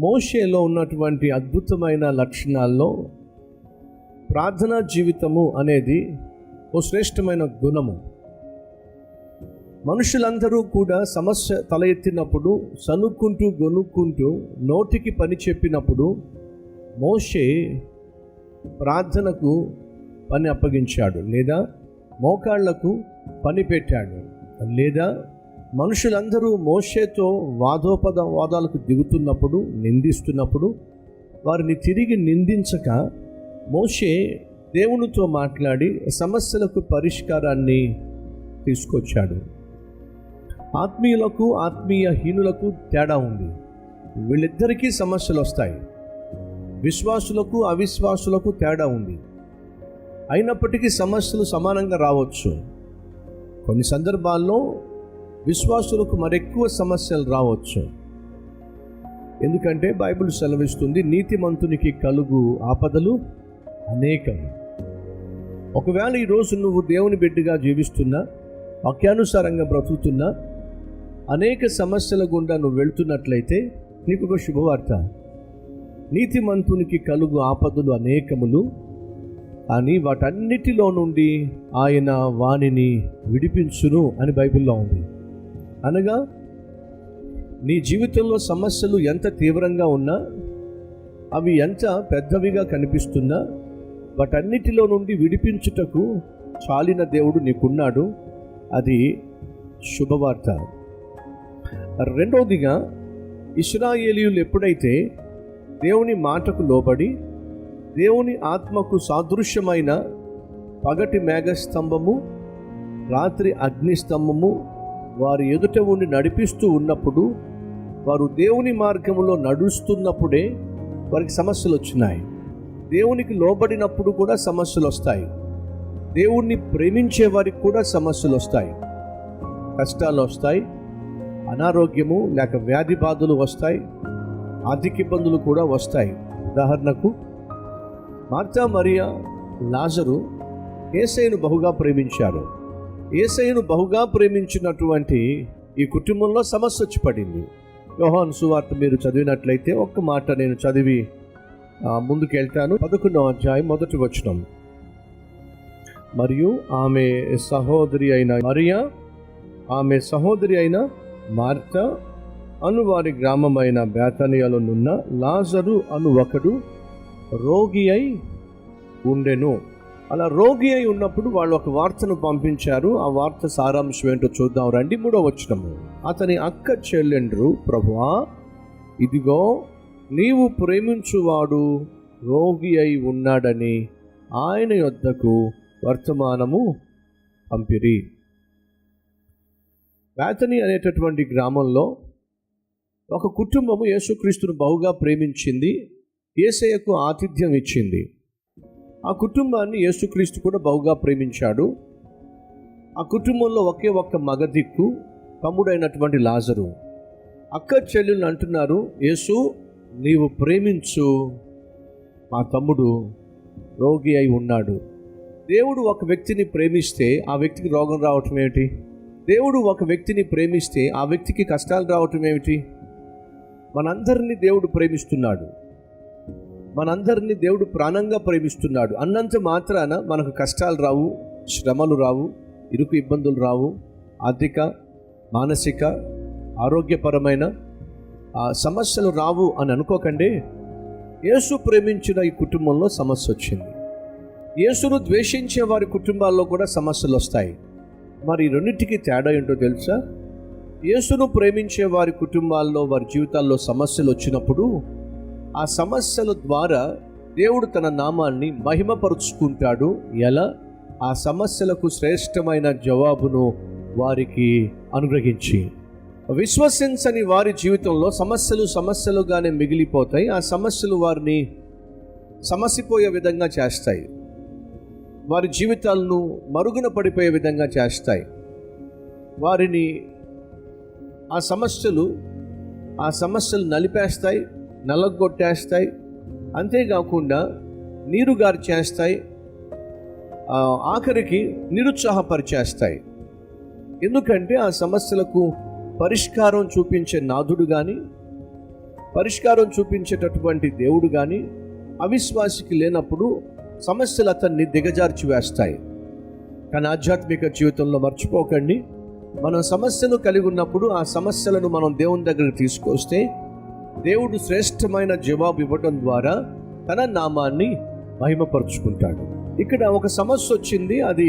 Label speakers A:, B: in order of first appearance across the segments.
A: మోషేలో ఉన్నటువంటి అద్భుతమైన లక్షణాల్లో ప్రార్థనా జీవితము అనేది ఓ శ్రేష్టమైన గుణము. మనుషులందరూ కూడా సమస్య తల ఎత్తినప్పుడు సనుక్కుంటూ గొనుక్కుంటూ నోటికి పని చెప్పినప్పుడు మోషే ప్రార్థనకు పని అప్పగించాడు, లేదా మోకాళ్లకు పని పెట్టాడు, లేదా మనుషులందరూ మోషేతో వాదాలకు దిగుతున్నప్పుడు, నిందిస్తున్నప్పుడు వారిని తిరిగి నిందించక మోషే దేవునితో మాట్లాడి సమస్యలకు పరిష్కారాన్ని తీసుకొచ్చాడు. ఆత్మీయులకు ఆత్మీయహీనులకు తేడా ఉంది. వీళ్ళిద్దరికీ సమస్యలు వస్తాయి. విశ్వాసులకు అవిశ్వాసులకు తేడా ఉంది. అయినప్పటికీ సమస్యలు సమానంగా రావచ్చు. కొన్ని సందర్భాల్లో విశ్వాసులకు మరెక్కువ సమస్యలు రావచ్చు. ఎందుకంటే బైబిల్ సెలవిస్తుంది, నీతిమంతునికి కలుగు ఆపదలు అనేకం. ఒకవేళ ఈరోజు నువ్వు దేవుని బిడ్డగా జీవిస్తున్నా, వాక్యానుసారంగా బ్రతుకుతున్నా, అనేక సమస్యల గుండా నువ్వు వెళ్తున్నట్లయితే నీకు ఒక శుభవార్త. నీతిమంతునికి కలుగు ఆపదలు అనేకములు, కానీ వాటన్నిటిలో నుండి ఆయన వానిని విడిపించును అని బైబిల్లో ఉంది. అనగా నీ జీవితంలో సమస్యలు ఎంత తీవ్రంగా ఉన్నా, అవి ఎంత పెద్దవిగా కనిపిస్తున్నా, వాటన్నిటిలో నుండి విడిపించుటకు చాలిన దేవుడు నీకున్నాడు. అది శుభవార్త. రెండవదిగా, ఇశ్రాయేలీయులు ఎప్పుడైతే దేవుని మాటకు లోబడి దేవుని ఆత్మకు సాదృశ్యమైన పగటి మేఘస్తంభము, రాత్రి అగ్నిస్తంభము వారి ఎదుట ఉండి నడిపిస్తూ ఉన్నప్పుడు, వారు దేవుని మార్గంలో నడుస్తున్నప్పుడే వారికి సమస్యలు వచ్చినాయి. దేవునికి లోబడినప్పుడు కూడా సమస్యలు వస్తాయి. దేవుణ్ణి ప్రేమించే వారికి కూడా సమస్యలు వస్తాయి. కష్టాలు వస్తాయి, అనారోగ్యము లేక వ్యాధి బాధలు వస్తాయి, ఆర్థిక ఇబ్బందులు కూడా వస్తాయి. ఉదాహరణకు మార్తా, మరియా, లాజరు యేసయ్యను బహుగా ప్రేమించారు. యేసయ్యను బహుగా ప్రేమించినటువంటి ఈ కుటుంబంలో సమస్య వచ్చి పడింది. యోహాను సువార్త మీరు చదివినట్లయితే ఒక్క మాట నేను చదివి ముందుకు వెళ్తాను. 11వ అధ్యాయం 1వ వచనం. మరియు ఆమె సహోదరి అయిన మరియా, ఆమె సహోదరి అయిన మార్తా అను వారి గ్రామమైన బేతనియలో నున్న లాజరు అను ఒకడు రోగి అయి ఉండెను. అలా రోగి అయి ఉన్నప్పుడు వాళ్ళు ఒక వార్తను పంపించారు. ఆ వార్త సారాంశం ఏంటో చూద్దాం రండి. 3వ వచనము. అతని అక్క చెల్లెండ్రు, ప్రభువా, ఇదిగో నీవు ప్రేమించువాడు రోగి అయి ఉన్నాడని ఆయన యొద్దకు వర్తమానము పంపిరి. బేతని అనేటటువంటి గ్రామంలో ఒక కుటుంబము యేసుక్రీస్తును బహుగా ప్రేమించింది, యేసయ్యకు ఆతిథ్యం ఇచ్చింది. ఆ కుటుంబాన్ని యేసుక్రీస్తు కూడా బహుగా ప్రేమించాడు. ఆ కుటుంబంలో ఒకే ఒక్క మగదిక్కు, తమ్ముడైనటువంటి లాజరు. అక్క చెల్లెళ్ళు అంటున్నారు, యేసు నీవు ప్రేమించు, మా తమ్ముడు రోగి అయి ఉన్నాడు. దేవుడు ఒక వ్యక్తిని ప్రేమిస్తే ఆ వ్యక్తికి రోగం రావటం ఏమిటి? దేవుడు ఒక వ్యక్తిని ప్రేమిస్తే ఆ వ్యక్తికి కష్టాలు రావటం ఏమిటి? మనందరినీ దేవుడు ప్రేమిస్తున్నాడు. మనందరినీ దేవుడు ప్రాణంగా ప్రేమిస్తున్నాడు. అన్నంత మాత్రాన మనకు కష్టాలు రావు, శ్రమలు రావు, ఇరుకు ఇబ్బందులు రావు, ఆర్థిక, మానసిక, ఆరోగ్యపరమైన సమస్యలు రావు అని అనుకోకండి. యేసు ప్రేమించిన ఈ కుటుంబంలో సమస్య వచ్చింది. యేసును ద్వేషించే వారి కుటుంబాల్లో కూడా సమస్యలు వస్తాయి. మరి రెండింటికి తేడా ఏంటో తెలుసా? యేసును ప్రేమించే వారి కుటుంబాల్లో, వారి జీవితాల్లో సమస్యలు వచ్చినప్పుడు ఆ సమస్యల ద్వారా దేవుడు తన నామాన్ని మహిమపరుచుకుంటాడు. ఎలా? ఆ సమస్యలకు శ్రేష్టమైన జవాబును వారికి అనుగ్రహించి. విశ్వసించని వారి జీవితంలో సమస్యలుగానే మిగిలిపోతాయి. ఆ సమస్యలు వారిని సమసిపోయే విధంగా చేస్తాయి, వారి జీవితాలను మరుగున పడిపోయే విధంగా చేస్తాయి. వారిని ఆ సమస్యలు నలిపేస్తాయి, నలగొట్టేస్తాయి. అంతేకాకుండా నీరుగారి చేస్తాయి, ఆఖరికి నిరుత్సాహపరిచేస్తాయి. ఎందుకంటే ఆ సమస్యలకు పరిష్కారం చూపించే నాథుడు కానీ పరిష్కారం చూపించేటటువంటి దేవుడు కానీ అవిశ్వాసికి లేనప్పుడు సమస్యలు అతన్ని దిగజార్చి వేస్తాయి. కానీ ఆధ్యాత్మిక జీవితంలో మర్చిపోకండి, మనం సమస్యను కలిగి ఉన్నప్పుడు ఆ సమస్యలను మనం దేవుని దగ్గరికి తీసుకొస్తే దేవుడు శ్రేష్టమైన జవాబు ఇవ్వడం ద్వారా తన నామాన్ని మహిమపరుచుకుంటాడు. ఇక్కడ ఒక సమస్య వచ్చింది. అది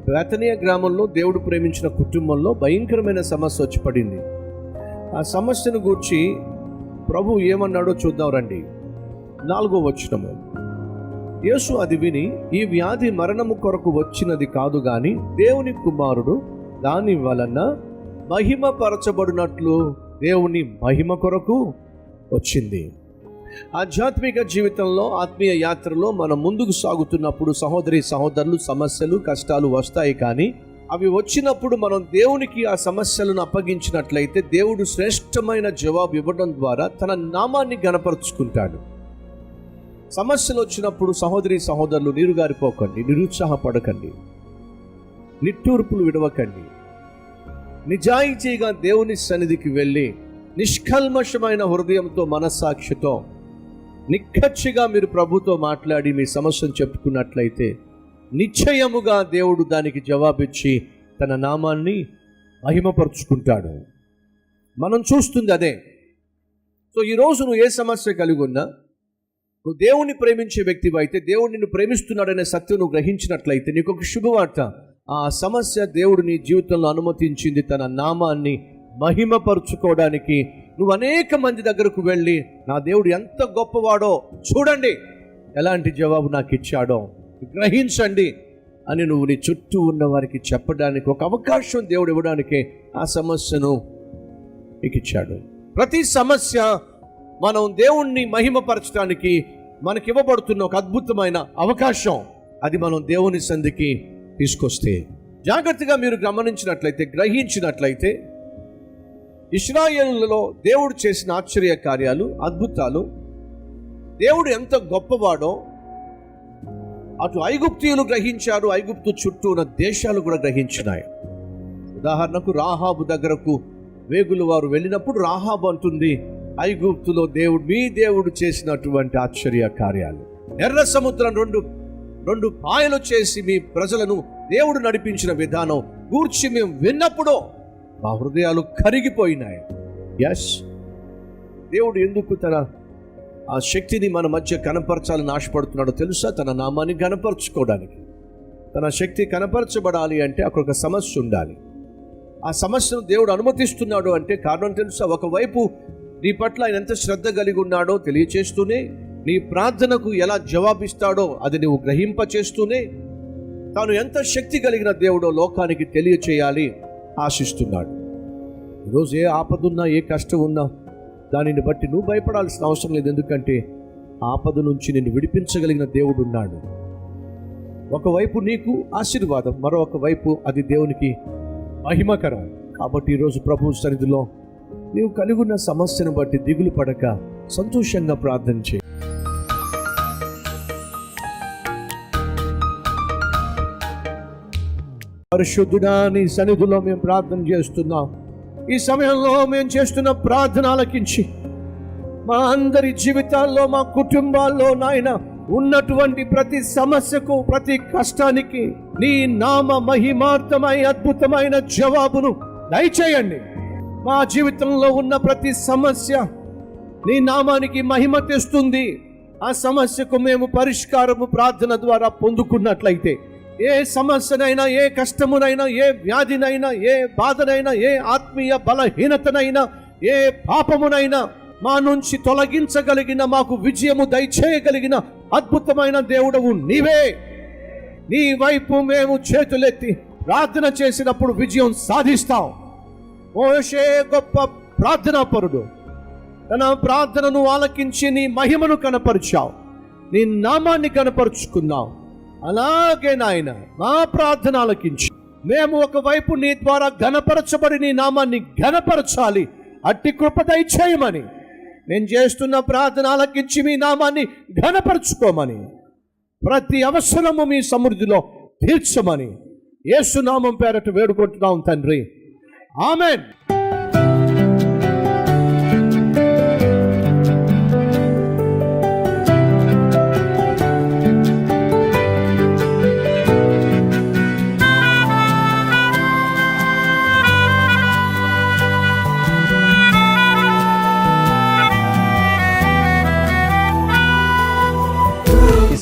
A: బేతనియా గ్రామంలో దేవుడు ప్రేమించిన కుటుంబంలో భయంకరమైన సమస్య వచ్చి పడింది. ఆ సమస్యను గూర్చి ప్రభు ఏమన్నాడో చూద్దాం రండి. 4వ వచనము. యేసు అది విని, ఈ వ్యాధి మరణము కొరకు వచ్చినది కాదు గాని దేవుని కుమారుడు దాని వలన మహిమపరచబడినట్లు దేవుని మహిమ కొరకు వచ్చింది. ఆధ్యాత్మిక జీవితంలో, ఆత్మీయ యాత్రలో మనం ముందుకు సాగుతున్నప్పుడు సహోదరి సహోదరులు, సమస్యలు కష్టాలు వస్తాయి. కానీ అవి వచ్చినప్పుడు మనం దేవునికి ఆ సమస్యలను అప్పగించినట్లయితే దేవుడు శ్రేష్టమైన జవాబు ఇవ్వడం ద్వారా తన నామాన్ని గణపరుచుకుంటాడు. సమస్యలు వచ్చినప్పుడు సహోదరి సహోదరులు నీరుగారిపోకండి, నిరుత్సాహపడకండి, నిట్టూర్పులు విడవకండి. నిజాయితీగా దేవుని సన్నిధికి వెళ్ళి నిష్కల్మషమైన హృదయంతో, మనస్సాక్షితో, నిక్కచ్చిగా మీరు ప్రభుతో మాట్లాడి మీ సమస్యను చెప్పుకున్నట్లయితే నిశ్చయముగా దేవుడు దానికి జవాబిచ్చి తన నామాన్ని మహిమపరుచుకుంటాడు. మనం చూస్తుంది అదే. సో ఈరోజు నువ్వు ఏ సమస్య కలిగి ఉన్నా, నువ్వు దేవుణ్ణి ప్రేమించే వ్యక్తివి అయితే, దేవుడు నిన్ను ప్రేమిస్తున్నాడనే సత్యం నువ్వు గ్రహించినట్లయితే నీకు ఒక శుభవార్త. ఆ సమస్య దేవుడు నీ జీవితంలో అనుమతించింది తన నామాన్ని మహిమపరుచుకోవడానికి. నువ్వు అనేక మంది దగ్గరకు వెళ్ళి నా దేవుడు ఎంత గొప్పవాడో చూడండి, ఎలాంటి జవాబు నాకు ఇచ్చాడో గ్రహించండి అని నువ్వు నీ చుట్టూ ఉన్న వారికి చెప్పడానికి ఒక అవకాశం దేవుడు ఇవ్వడానికే ఆ సమస్యను నీకు ఇచ్చాడు. ప్రతి సమస్య మనం దేవుణ్ణి మహిమపరచడానికి మనకి ఇవ్వబడుతున్న ఒక అద్భుతమైన అవకాశం. అది మనం దేవుని సంధికి తీసుకొస్తే జాగ్రత్తగా మీరు గమనించినట్లయితే, గ్రహించినట్లయితే, ఇశ్రాయేలులో దేవుడు చేసిన ఆశ్చర్య కార్యాలు, అద్భుతాలు, దేవుడు ఎంత గొప్పవాడో అటు ఐగుప్తీయులు గ్రహించారు, ఐగుప్తు చుట్టూ ఉన్న దేశాలు కూడా గ్రహించినాయి. ఉదాహరణకు రాహాబు దగ్గరకు వేగులు వారు వెళ్ళినప్పుడు రాహాబు అంటుంది, ఐగుప్తులో దేవుడు, మీ దేవుడు చేసినటువంటి ఆశ్చర్య కార్యాలు, ఎర్ర సముద్రం రెండు పాయలు చేసి మీ ప్రజలను దేవుడు నడిపించిన విధానం గూర్చి మేము విన్నప్పుడు మా హృదయాలు కరిగిపోయినాయి. ఎస్, దేవుడు ఎందుకు తన ఆ శక్తిని మన మధ్య కనపరచాలని ఆశపడుతున్నాడో తెలుసా? తన నామాన్ని కనపరచుకోవడానికి. తన శక్తి కనపరచబడాలి అంటే అక్కడ ఒక సమస్య ఉండాలి. ఆ సమస్యను దేవుడు అనుమతిస్తున్నాడు అంటే కారణం తెలుసా? ఒకవైపు నీ పట్ల ఆయన ఎంత శ్రద్ధ కలిగి ఉన్నాడో తెలియచేస్తూనే, నీ ప్రార్థనకు ఎలా జవాబిస్తాడో అది నువ్వు గ్రహింపచేస్తూనే, తాను ఎంత శక్తి కలిగిన దేవుడో లోకానికి తెలియచేయాలి ఆశిస్తున్నాడు. ఈరోజు ఏ ఆపదున్నా, ఏ కష్టం ఉన్నా దానిని బట్టి నువ్వు భయపడాల్సిన అవసరం లేదు. ఎందుకంటే ఆపద నుంచి నిన్ను విడిపించగలిగిన దేవుడు ఉన్నాడు. ఒకవైపు నీకు ఆశీర్వాదం, మరొక వైపు అది దేవునికి మహిమకరం. కాబట్టి ఈరోజు ప్రభు సన్నిధిలో నీవు కలిగి ఉన్న సమస్యను బట్టి దిగులు పడక సంతోషంగా ప్రార్థన చేయి. పరిశుద్ధుడా, నీ సన్నిధిలో మేము ప్రార్థన చేస్తున్నాం. ఈ సమయంలో మేము చేస్తున్న ప్రార్థన ఆలకించి మా అందరి జీవితాల్లో, మా కుటుంబాల్లో నాయన ఉన్నటువంటి ప్రతి సమస్యకు, ప్రతి కష్టానికి నీ నామ మహిమార్థమైన అద్భుతమైన జవాబును దయచేయండి. మా జీవితంలో ఉన్న ప్రతి సమస్య నీ నామానికి మహిమ తెస్తుంది. ఆ సమస్యకు మేము పరిష్కారము ప్రార్థన ద్వారా పొందుకున్నట్లయితే, ఏ సమస్యనైనా, ఏ కష్టమునైనా, ఏ వ్యాధినైనా, ఏ బాధనైనా, ఏ ఆత్మీయ బలహీనతనైనా, ఏ పాపమునైనా మా నుంచి తొలగించగలిగిన, మాకు విజయము దయచేయగలిగిన అద్భుతమైన దేవుడవు నీవే. నీ వైపు మేము చేతులెత్తి ప్రార్థన చేసినప్పుడు విజయం సాధిస్తాం. మోషే గొప్ప ప్రార్థనాపరుడు. తన ప్రార్థనను ఆలకించి నీ మహిమను కనపరిచావు, నీ నామాన్ని కనపరుచుకున్నావు. అలాగే నాయన మా ప్రార్థన ఆలకించి మేము ఒకవైపు నీ ద్వారా ఘనపరచబడి నీ నామాన్ని ఘనపరచాలి. అట్టి కృప దయచేయమని, నేను చేస్తున్న ప్రార్థన ఆలకించి మీ నామాన్ని ఘనపరచుకోమని, ప్రతి అవసరము మీ సమృద్ధిలో తీర్చమని యేసు నామం పేరట వేడుకుంటున్నాం తండ్రి. ఆమెన్.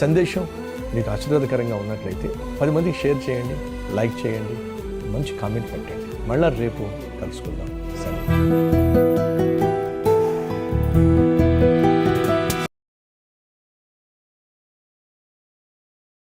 B: సందేశం మీకు ఆశీర్వాదకరంగా ఉన్నట్లయితే 10 మందికి షేర్ చేయండి, లైక్ చేయండి, మంచి కామెంట్ పెట్టండి. మళ్ళా రేపు కలుసుకుందాం. సరే.